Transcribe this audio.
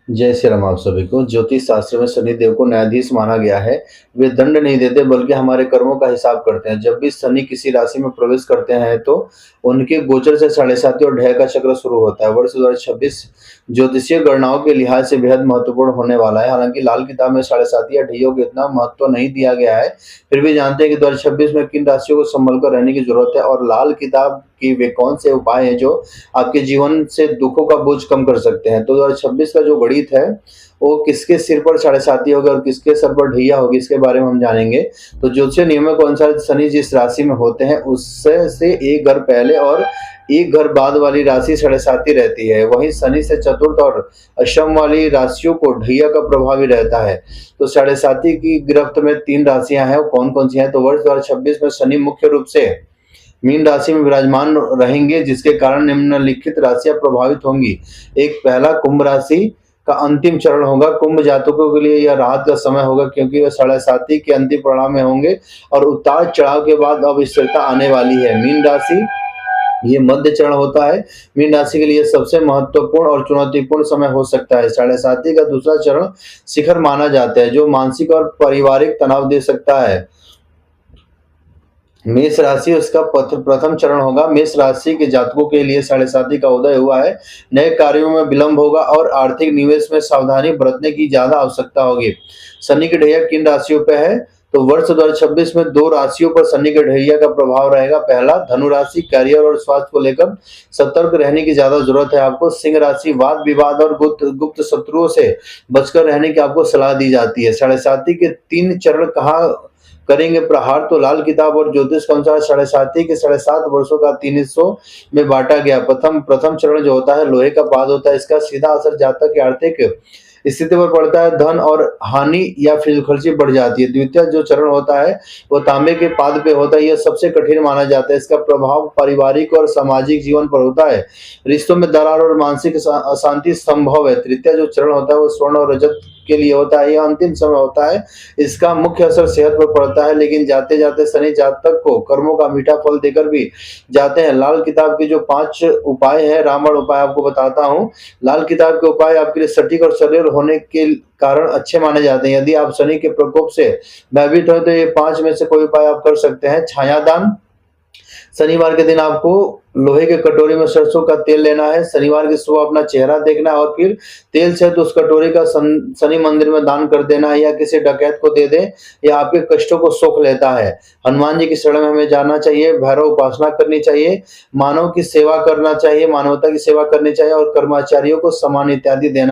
जय श्री राम आप सभी को। ज्योतिष शास्त्र में शनि देव को न्यायाधीश माना गया है। वे दंड नहीं देते बल्कि हमारे कर्मों का हिसाब करते हैं। जब भी शनि किसी राशि में प्रवेश करते हैं तो उनके गोचर से साढ़े साती और ढय का चक्र शुरू होता है। वर्ष 2026 ज्योतिषीय गणनाओं के लिहाज से बेहद महत्वपूर्ण होने वाला है। हालांकि लाल किताब में साढ़े साती या ढैयों को इतना महत्व नहीं दिया गया है, फिर भी जानते हैं कि 2026 में किन राशियों को संभल कर रहने की जरूरत है और लाल किताब की वे कौन से उपाय हैं जो आपके जीवन से दुखों का बोझ कम कर सकते हैं। तो 2026 का जो गणित है वो किसके सिर पर साढ़े साती होगा और किसके सर पर ढैया होगी, इसके बारे में हम जानेंगे। तो ज्योतिषीय नियमों के अनुसार शनि जिस राशि में होते हैं उससे से एक घर पहले और एक घर बाद वाली राशि साढ़े साती रहती है। वहीं शनि से चतुर्थ और अष्टम वाली राशियों को ढैया का प्रभाव भी रहता है। तो साढ़े साती की गिरफ्त में तीन राशियां हैं, वो कौन कौन सी हैं? तो वर्ष 2026 में शनि मुख्य रूप से मीन राशि में विराजमान रहेंगे, जिसके कारण निम्नलिखित राशियां प्रभावित होंगी। एक, पहला कुंभ राशि का अंतिम चरण होगा। कुंभ जातकों के लिए यह राहत का समय होगा क्योंकि वे साढ़े साती के अंतिम परिणाम में होंगे और उतार चढ़ाव के बाद अब स्थिरता आने वाली है। मीन राशि ये मध्य चरण होता है। मीन राशि के लिए सबसे महत्वपूर्ण और चुनौतीपूर्ण समय हो सकता है। साढ़े साती का दूसरा चरण शिखर माना जाता है, जो मानसिक और पारिवारिक तनाव दे सकता है। मेष राशि उसका प्रथम चरण होगा। मेष राशि के जातकों के लिए साढ़े साती का उदय हुआ है। नए कार्यों में विलंब होगा और आर्थिक निवेश में सावधानी बरतने की ज्यादा आवश्यकता होगी। शनि की ढैया किन राशियों पे है? तो वर्ष 2026 में दो राशियों पर शनि के ढैया का प्रभाव रहेगा। पहला, धनु राशि, करियर और स्वास्थ्य को लेकर सतर्क रहने की ज्यादा जरूरत है आपको। सिंह राशि, वाद विवाद और गुप्त शत्रुओं से बचकर रहने की आपको सलाह दी जाती है। साढ़े साती के तीन चरण कहाँ करेंगे प्रहार? तो लाल किताब और ज्योतिष के अनुसार साढ़े साती के 7.5 वर्षों का 3 हिस्सों में बांटा गया। प्रथम चरण जो होता है लोहे का पाद होता है। इसका सीधा असर जातक की आर्थिक स्थिति पर पड़ता है, धन और हानि या फिजूल खर्ची बढ़ जाती है। द्वितीय जो चरण होता है वो तांबे के पाद पे होता है। यह सबसे कठिन माना जाता है। इसका प्रभाव पारिवारिक और सामाजिक जीवन पर होता है। रिश्तों में दरार और मानसिक अशांति संभव है। तृतीय जो चरण होता है वो स्वर्ण और रजत के लिए होता है। यह अंतिम समय होता है। इसका मुख्य असर सेहत पर पड़ता है, लेकिन जाते जाते शनि जातक को कर्मों का मीठा फल देकर भी जाते हैं। लाल किताब के जो 5 उपाय है, रामबाण उपाय आपको बताता हूँ। लाल किताब के उपाय आपके लिए सटीक और सरल होने के कारण अच्छे माने जाते हैं। यदि आप शनि के प्रकोप से भयभीत हो तो ये 5 में से कोई उपाय आप कर सकते हैं। छायादान, शनिवार के दिन आपको लोहे के कटोरी में सरसों का तेल लेना है। शनिवार की सुबह अपना चेहरा देखना है और फिर तेल से तो उस कटोरी का शनि मंदिर में दान कर देना है या किसी डकैत को दे दें, या आपके कष्टों को सोख लेता है। हनुमान जी की शरण में हमें जाना चाहिए, भैरव उपासना करनी चाहिए, मानव की सेवा करना चाहिए, मानवता की सेवा करनी चाहिए और कर्मचारियों को सम्मान इत्यादि देना